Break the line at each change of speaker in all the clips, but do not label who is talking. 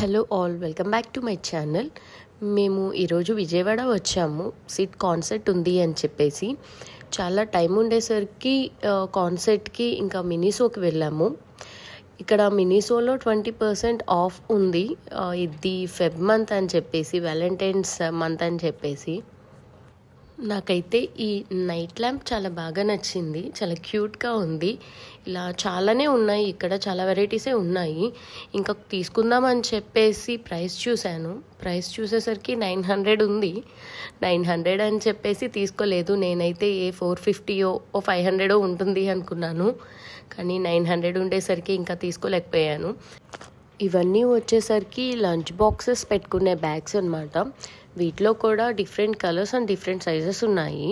Hello all, welcome back to my channel. మేము ఈరోజు విజయవాడ వచ్చాము. సిట్ కాన్సర్ట్ ఉంది అని చెప్పేసి చాలా టైం ఉండేసరికి కాన్సర్ట్కి ఇంకా మినీసోకి వెళ్ళాము. ఇక్కడ మినీసోలో 20% ఆఫ్ ఉంది. ఇది ఫెబ్ మంత్ అని చెప్పేసి, వ్యాలంటైన్స్ మంత్ అని చెప్పేసి. నాకైతే ఈ నైట్ ల్యాంప్ చాలా బాగా నచ్చింది. చాలా క్యూట్గా ఉంది. ఇలా చాలానే ఉన్నాయి, ఇక్కడ చాలా వెరైటీసే ఉన్నాయి. ఇంకా తీసుకుందామని చెప్పేసి ప్రైస్ చూశాను. ప్రైస్ చూసేసరికి 900 ఉంది. 900 అని చెప్పేసి తీసుకోలేదు. నేనైతే 450 500 ఉంటుంది అనుకున్నాను, కానీ 900 ఉండేసరికి ఇంకా తీసుకోలేకపోయాను. ఇవన్నీ వచ్చేసరికి లంచ్ బాక్సెస్ పెట్టుకునే బ్యాగ్స్ అన్నమాట. వీటిలో కూడా different colours and different sizes ఉన్నాయి.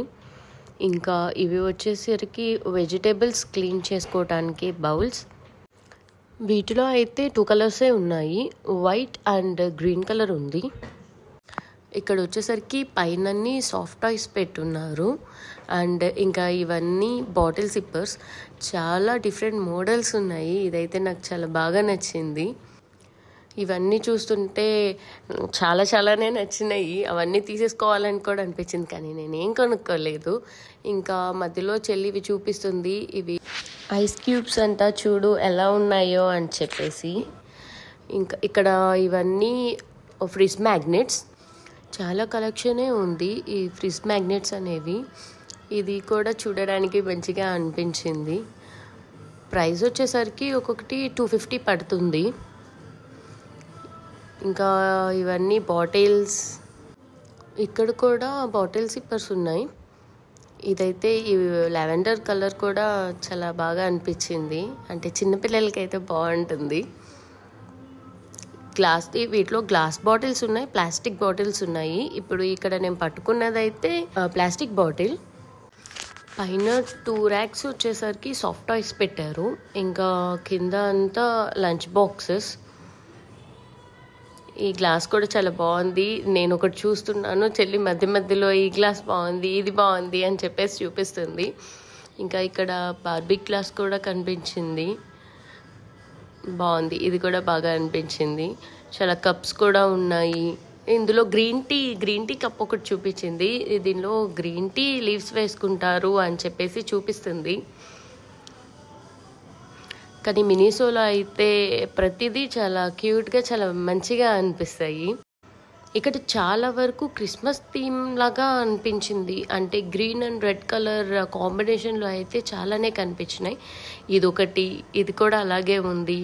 ఇంకా ఇవి వచ్చేసరికి వెజిటేబుల్స్ క్లీన్ చేసుకోవడానికి బౌల్స్. వీటిలో అయితే 2 కలర్సే ఉన్నాయి, వైట్ అండ్ గ్రీన్ కలర్ ఉంది. ఇక్కడ వచ్చేసరికి పైనన్నీ సాఫ్ట్ టాయ్స్ పెట్టున్నారు. అండ్ ఇంకా ఇవన్నీ బాటిల్ సిప్పర్స్. చాలా డిఫరెంట్ మోడల్స్ ఉన్నాయి. ఇదైతే నాకు చాలా బాగా నచ్చింది. ఇవన్నీ చూస్తుంటే చాలానే నచ్చినాయి. అవన్నీ తీసేసుకోవాలని కూడా అనిపించింది, కానీ నేనేం కొనుక్కోలేదు. ఇంకా మధ్యలో చెల్లివి చూపిస్తుంది. ఇవి ఐస్ క్యూబ్స్ అంట, చూడు ఎలా ఉన్నాయో అని చెప్పేసి. ఇంకా ఇక్కడ ఇవన్నీ ఫ్రిజ్ మ్యాగ్నెట్స్. చాలా కలెక్షనే ఉంది ఈ ఫ్రిజ్ మ్యాగ్నెట్స్ అనేవి. ఇది కూడా చూడడానికి మంచిగా అనిపించింది. ప్రైస్ వచ్చేసరికి ఒక్కొక్కటి 250 పడుతుంది. ఇంకా ఇవన్నీ బాటిల్స్. ఇక్కడ కూడా బాటిల్ సిప్పర్స్ ఉన్నాయి. ఇదైతే ఈ లావెండర్ కలర్ కూడా చాలా బాగా అనిపించింది. అంటే చిన్నపిల్లలకైతే బాగుంటుంది. వీటిలో గ్లాస్ బాటిల్స్ ఉన్నాయి, ప్లాస్టిక్ బాటిల్స్ ఉన్నాయి. ఇప్పుడు ఇక్కడ నేను పట్టుకున్నదైతే ప్లాస్టిక్ బాటిల్. పైన 2 ర్యాక్స్ వచ్చేసరికి సాఫ్ట్ టాయ్స్ పెట్టారు. ఇంకా కింద అంతా లంచ్ బాక్సెస్. ఈ గ్లాస్ కూడా చాలా బాగుంది. నేను ఒకటి చూస్తున్నాను, చెల్లి మధ్యలో ఈ గ్లాస్ బాగుంది, ఇది బాగుంది అని చెప్పేసి చూపిస్తుంది. ఇంకా ఇక్కడ బార్బీ గ్లాస్ కూడా కనిపించింది, బాగుంది. ఇది కూడా బాగా అనిపించింది. చాలా కప్స్ కూడా ఉన్నాయి. ఇందులో గ్రీన్ టీ కప్ ఒకటి చూపించింది. దీనిలో గ్రీన్ టీ లీవ్స్ వేసుకుంటారు అని చెప్పేసి చూపిస్తుంది. కానీ మినీసోలో అయితే ప్రతిదీ చాలా క్యూట్గా, చాలా మంచిగా అనిపిస్తాయి. ఇక్కడ చాలా వరకు క్రిస్మస్ థీమ్ లాగా అనిపించింది. అంటే గ్రీన్ అండ్ రెడ్ కలర్ కాంబినేషన్లో అయితే చాలానే కనిపించినాయి. ఇదొకటి, ఇది కూడా అలాగే ఉంది.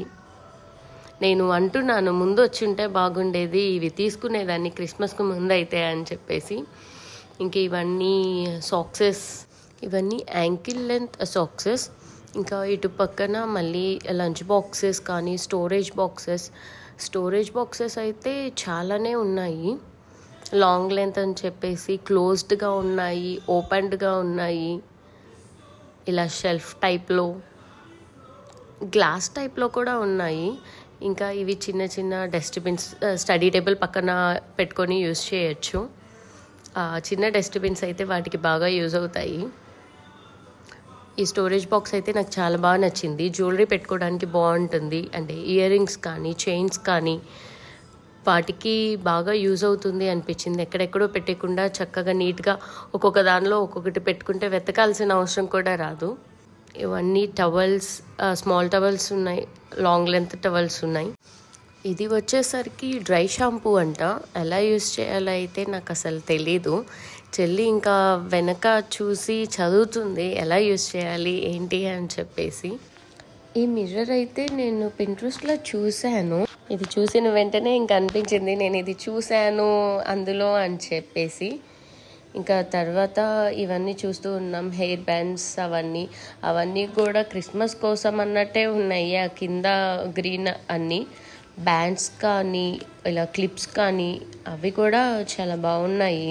నేను అంటున్నాను, ముందు వచ్చి ఉంటే బాగుండేది, ఇవి తీసుకునేదాన్ని క్రిస్మస్కు ముందు అయితే అని చెప్పేసి. ఇంక ఇవన్నీ సాక్సెస్. ఇవన్నీ యాంకిల్ లెంత్ సాక్సెస్. ఇంకా ఇటు పక్కన మళ్ళీ లంచ్ బాక్సెస్ కానీ స్టోరేజ్ బాక్సెస్ అయితే చాలానే ఉన్నాయి. లాంగ్ లెంత్ అని చెప్పేసి క్లోజ్డ్గా ఉన్నాయి, ఓపెన్డ్గా ఉన్నాయి. ఇలా షెల్ఫ్ టైప్లో, గ్లాస్ టైప్లో కూడా ఉన్నాయి. ఇంకా ఇవి చిన్న డస్ట్బిన్స్, స్టడీ టేబుల్ పక్కన పెట్టుకొని యూజ్ చేయొచ్చు. చిన్న డస్ట్బిన్స్ అయితే వాటికి బాగా యూజ్ అవుతాయి. ఈ స్టోరేజ్ బాక్స్ అయితే నాకు చాలా బాగా నచ్చింది. జ్యువెలరీ పెట్టుకోవడానికి బాగుంటుంది. అంటే ఇయర్ రింగ్స్ కానీ చైన్స్ కానీ వాటికి బాగా యూజ్ అవుతుంది అనిపించింది. ఎక్కడెక్కడో పెట్టకుండా చక్కగా నీట్గా ఒక్కొక్క దానిలో ఒక్కొక్కటి పెట్టుకుంటే వెతకాల్సిన అవసరం కూడా రాదు. ఇవన్నీ టవల్స్, స్మాల్ టవల్స్ ఉన్నాయి, లాంగ్ లెంత్ టవల్స్ ఉన్నాయి. ఇది వచ్చేసరికి డ్రై షాంపూ అంట. ఎలా యూజ్ చేయాలో అయితే నాకు అసలు తెలీదు. చెల్లి ఇంకా వెనక చూసి చదువుతుంది ఎలా యూజ్ చేయాలి ఏంటి అని చెప్పేసి. ఈ మిర్రర్ అయితే నేను పింట్రెస్ట్లో చూశాను. ఇది చూసిన వెంటనే ఇంకా అనిపించింది నేను ఇది చూశాను అందులో అని చెప్పేసి. ఇంకా తర్వాత ఇవన్నీ చూస్తూ ఉన్నాం. హెయిర్ బ్యాండ్స్ అవన్నీ కూడా క్రిస్మస్ కోసం అన్నట్టే ఉన్నాయి. ఆ కింద గ్రీన్ అన్నీ బ్యాండ్స్ కానీ ఇలా క్లిప్స్ కానీ అవి కూడా చాలా బాగున్నాయి.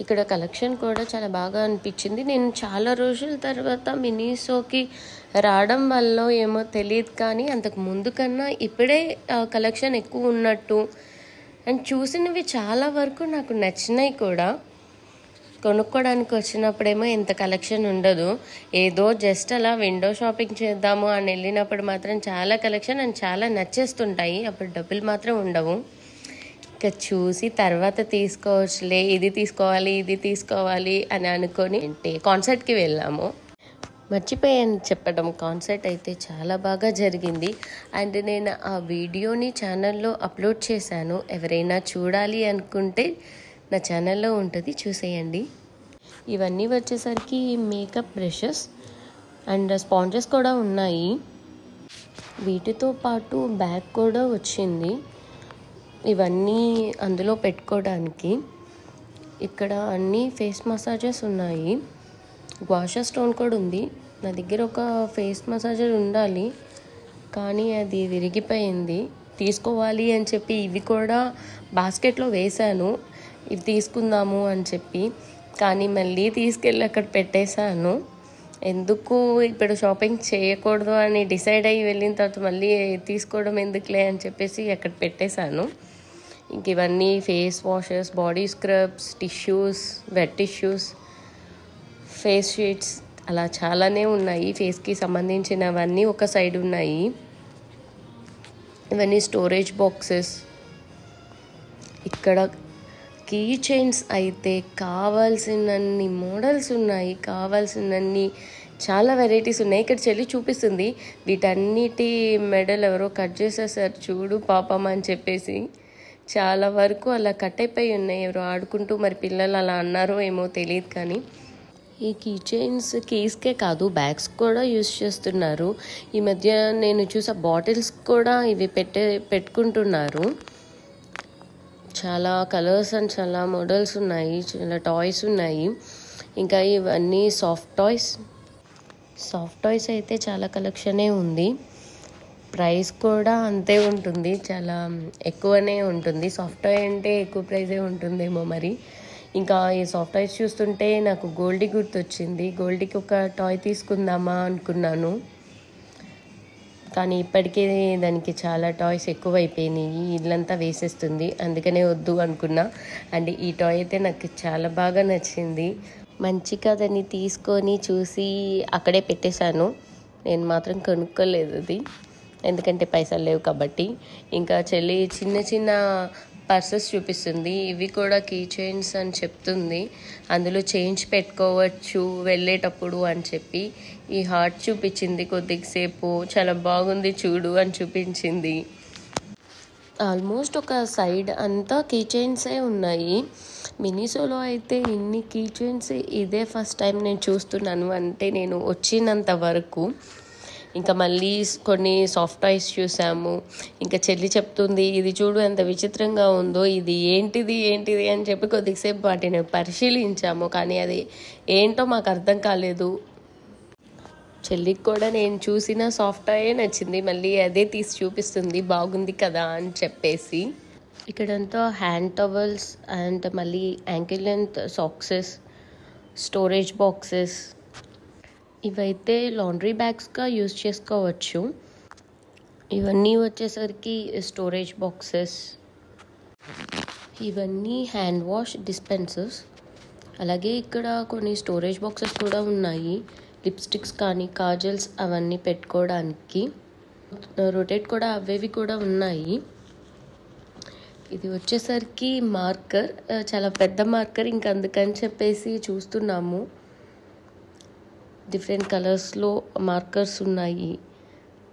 ఇక్కడ కలెక్షన్ కూడా చాలా బాగా అనిపించింది. నేను చాలా రోజుల తర్వాత మినీసోకి రావడం వల్ల ఏమో తెలియదు, కానీ అంతకు ముందు కన్నా ఇప్పుడే కలెక్షన్ ఎక్కువ ఉన్నట్టు అండ్ చూసినవి చాలా వరకు నాకు నచ్చినాయి కూడా. కొనుక్కోవడానికి వచ్చినప్పుడేమో ఇంత కలెక్షన్ ఉండదు. ఏదో జస్ట్ అలా విండో షాపింగ్ చేద్దాము అని వెళ్ళినప్పుడు మాత్రం చాలా కలెక్షన్ అండ్ చాలా నచ్చేస్తుంటాయి. అప్పుడు డబ్బులు మాత్రం ఉండవు. ఇక చూసి తర్వాత తీసుకోవచ్చులే, ఇది తీసుకోవాలి అని అనుకొని కాన్సర్ట్కి వెళ్ళాము. మర్చిపోయాను చెప్పడం, కాన్సర్ట్ అయితే చాలా బాగా జరిగింది. అండ్ నేను ఆ వీడియోని ఛానల్లో అప్లోడ్ చేశాను. ఎవరైనా చూడాలి అనుకుంటే నా ఛానల్లో ఉంటుంది, చూసేయండి. ఇవన్నీ వచ్చేసరికి మేకప్ బ్రషెస్ అండ్ స్పాంజెస్ కూడా ఉన్నాయి. వీటితో పాటు బ్యాగ్ కూడా వచ్చింది. ఇవన్నీ అందులో పెట్టుకోవడానికి. ఇక్కడ అన్ని ఫేస్ మసాజెస్ ఉన్నాయి. వాషర్ స్టోన్ కూడా ఉంది. నా దగ్గర ఒక ఫేస్ మసాజర్ ఉండాలి, కానీ అది విరిగిపోయింది. తీసుకోవాలి అని చెప్పి ఇవి కూడా బాస్కెట్లో వేశాను, ఇవి తీసుకుందాము అని చెప్పి. కానీ మళ్ళీ తీసుకెళ్ళి అక్కడ పెట్టేశాను. ఎందుకు ఇప్పుడు షాపింగ్ చేయకూడదు అని డిసైడ్ అయ్యి వెళ్ళిన తర్వాత మళ్ళీ తీసుకోవడం ఎందుకులే అని చెప్పేసి అక్కడ పెట్టేశాను. ఇంక ఇవన్నీ face washes, body scrubs, tissues, wet tissues, face sheets, అలా చాలానే ఉన్నాయి. ఫేస్కి సంబంధించినవన్నీ ఒక సైడ్ ఉన్నాయి. ఇవన్నీ స్టోరేజ్ బాక్సెస్. ఇక్కడ కీ చైన్స్ అయితే కావాల్సినన్ని మోడల్స్ ఉన్నాయి, కావాల్సినన్ని చాలా వెరైటీస్ ఉన్నాయి. ఇక్కడ చెల్లి చూపిస్తుంది. వీటన్నిటి మెడల్ ఎవరో కట్ చేసేసారు చూడు పాపం అని చెప్పేసి. చాలా వరకు అలా కట్ అయిపోయి ఉన్నాయి. ఎవరో ఆడుకుంటూ, మరి పిల్లలు అలా అన్నారో ఏమో తెలియదు. కానీ ఈ కీ చైన్స్ కీస్కే కాదు, బ్యాగ్స్ కూడా యూస్ చేస్తున్నారు. ఈ మధ్య నేను చూసా బాటిల్స్ కూడా ఇవి పెట్టుకుంటున్నారు. చాలా కలర్స్ అండ్ చాలా మోడల్స్ ఉన్నాయి, చాలా టాయ్స్ ఉన్నాయి. ఇంకా ఇవన్నీ సాఫ్ట్ టాయ్స్ అయితే చాలా కలెక్షనే ఉంది. ప్రైస్ కూడా అంతే ఉంటుంది, చాలా ఎక్కువనే ఉంటుంది. సాఫ్ట్ టాయ్ అంటే ఎక్కువ ప్రైజే ఉంటుందేమో మరి. ఇంకా ఈ సాఫ్ట్ టాయ్స్ చూస్తుంటే నాకు గోల్డీ గుర్తొచ్చింది. గోల్డీకి ఒక టాయ్ తీసుకుందామా అనుకున్నాను, కానీ ఇప్పటికే దానికి చాలా టాయ్స్ ఎక్కువైపోయినాయి, ఇల్లంతా వేసేస్తుంది. అందుకనే వద్దు అనుకున్నా. అండ్ ఈ టాయ్ అయితే నాకు చాలా బాగా నచ్చింది. మంచిగా దాన్ని తీసుకొని చూసి అక్కడే పెట్టేశాను. నేను మాత్రం కొనుక్కోలేదు అది, ఎందుకంటే పైసలు లేవు కాబట్టి. ఇంకా చెల్లి చిన్న చిన్న పర్సెస్ చూపిస్తుంది. ఇవి కూడా కీ చైన్స్ అని చెప్తుంది. అందులో చేంజ్ పెట్టుకోవచ్చు వెళ్ళేటప్పుడు అని చెప్పి. ఈ హార్ట్ చూపించింది కొద్దిసేపు, చాలా బాగుంది చూడు అని చూపించింది. ఆల్మోస్ట్ ఒక సైడ్ అంతా కీ చైన్సే ఉన్నాయి. మినిసోలో అయితే ఇన్ని కీ చైన్స్ ఇదే ఫస్ట్ టైం నేను చూస్తున్నాను, అంటే నేను వచ్చినంత వరకు. ఇంకా మళ్ళీ కొన్ని సాఫ్ట్ టాయ్స్ చూసాము. ఇంకా చెల్లి చెప్తుంది, ఇది చూడు ఎంత విచిత్రంగా ఉందో, ఇది ఏంటిది అని చెప్పి కొద్దిసేపు వాటిని పరిశీలించాము. కానీ అది ఏంటో మాకు అర్థం కాలేదు. చెల్లికి కూడా నేను చూసిన సాఫ్ట్ టాయే నచ్చింది. మళ్ళీ అదే తీసి చూపిస్తుంది, బాగుంది కదా అని చెప్పేసి. ఇక్కడంతా హ్యాండ్ టవల్స్ అండ్ మళ్ళీ ankle length socks, storage boxes. ఇవైతే లాండ్రీ బ్యాగ్స్గా యూజ్ చేసుకోవచ్చు. ఇవన్నీ వచ్చేసరికి స్టోరేజ్ బాక్సెస్. ఇవన్నీ హ్యాండ్ వాష్ డిస్పెన్సర్స్. అలాగే ఇక్కడ కొన్ని స్టోరేజ్ బాక్సెస్ కూడా ఉన్నాయి. లిప్స్టిక్స్ కానీ కాజల్స్ అవన్నీ పెట్టుకోవడానికి. రొటేట్ కూడా అవేవి కూడా ఉన్నాయి. ఇది వచ్చేసరికి మార్కర్, చాలా పెద్ద మార్కర్. ఇంక అందుకని చెప్పేసి చూస్తున్నాము. డిఫరెంట్ కలర్స్లో మార్కర్స్ ఉన్నాయి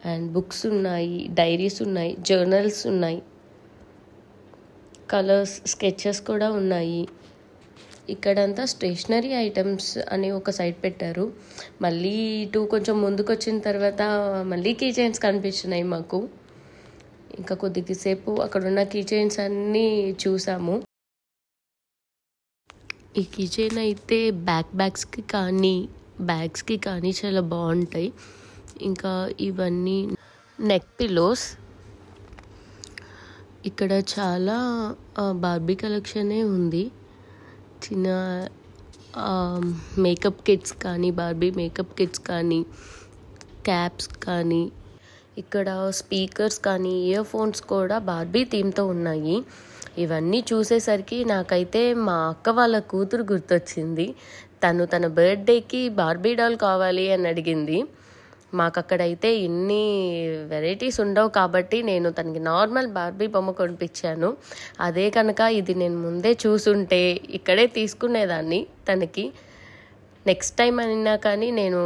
అండ్ బుక్స్ ఉన్నాయి, డైరీస్ ఉన్నాయి, జర్నల్స్ ఉన్నాయి, కలర్స్ స్కెచెస్ కూడా ఉన్నాయి. ఇక్కడంతా స్టేషనరీ ఐటమ్స్ అని ఒక సైడ్ పెట్టారు. మళ్ళీ ఇటు కొంచెం ముందుకు వచ్చిన తర్వాత మళ్ళీ కీ చైన్స్ కనిపిస్తున్నాయి మాకు. ఇంకా కొద్దిసేపు అక్కడున్న కీ చైన్స్ అన్నీ చూసాము. ఈ కీ చైన్ అయితే బ్యాగ్స్కి కానీ చాలా బాగుంటాయి. ఇంకా ఇవన్నీ నెక్ పిల్లోస్. ఇక్కడ చాలా బార్బీ కలెక్షనే ఉంది. చిన్న మేకప్ కిట్స్ కానీ, బార్బీ మేకప్ కిట్స్ కానీ, క్యాప్స్ కానీ, ఇక్కడ స్పీకర్స్ కానీ, ఇయర్ ఫోన్స్ కూడా బార్బీ థీమ్తో ఉన్నాయి. ఇవన్నీ చూసేసరికి నాకైతే మా అక్క వాళ్ళ కూతురు గుర్తొచ్చింది. తన బర్త్డేకి బార్బీ డాల్ కావాలి అని అడిగింది. మాకు అక్కడైతే ఇన్ని వెరైటీస్ ఉండవు కాబట్టి నేను తనకి నార్మల్ బార్బీ బొమ్మ కొనిపించాను. అదే కనుక ఇది నేను ముందే చూసుంటే ఇక్కడే తీసుకునేదాన్ని. తనకి నెక్స్ట్ టైం అయినా కానీ నేను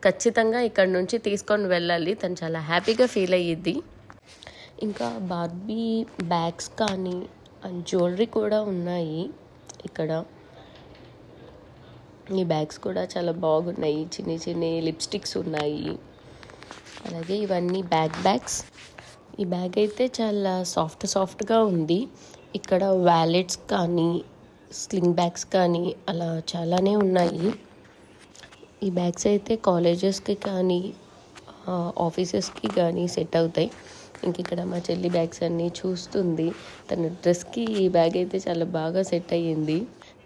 ఖచ్చితంగా ఇక్కడ నుంచి తీసుకొని వెళ్ళాలి. తను చాలా హ్యాపీగా ఫీల్ అయ్యిద్ది. ఇంకా బార్బీ బ్యాగ్స్ కానీ అండ్ జ్యువెలరీ కూడా ఉన్నాయి ఇక్కడ. ఈ బ్యాగ్స్ కూడా చాలా బాగున్నాయి. చిన్న లిప్స్టిక్స్ ఉన్నాయి. అలాగే ఇవన్నీ బ్యాగ్స్. ఈ బ్యాగ్ అయితే చాలా సాఫ్ట్గా ఉంది. ఇక్కడ వ్యాలెట్స్ కానీ స్లింగ్ బ్యాగ్స్ కానీ అలా చాలానే ఉన్నాయి. ఈ బ్యాగ్స్ అయితే కాలేజెస్కి కానీ ఆఫీసెస్కి కానీ సెట్ అవుతాయి. ఇంక ఇక్కడ మా చెల్లి బ్యాగ్స్ అన్నీ చూస్తుంది. తన డ్రెస్కి ఈ బ్యాగ్ అయితే చాలా బాగా సెట్ అయ్యింది.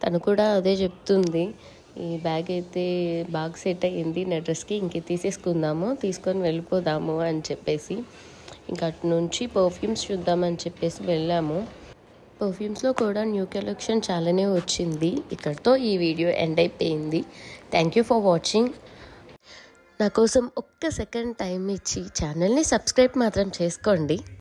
తను కూడా అదే చెప్తుంది, ఈ బ్యాగ్ అయితే బాగా సెట్ అయ్యింది నా డ్రెస్కి, ఇంక తీసుకొని వెళ్ళిపోదాము అని చెప్పేసి. ఇంకా అటు నుంచి పర్ఫ్యూమ్స్ చూద్దామని చెప్పేసి వెళ్ళాము. పర్ఫ్యూమ్స్లో కూడా న్యూ కలెక్షన్ చాలానే వచ్చింది. ఇక్కడితో ఈ వీడియో ఎండ్ అయిపోయింది. Thank you for watching. నా కోసం ఒక్క సెకండ్ టైం ఇచ్చి ఛానల్ని సబ్స్క్రైబ్ మాత్రం చేసుకోండి.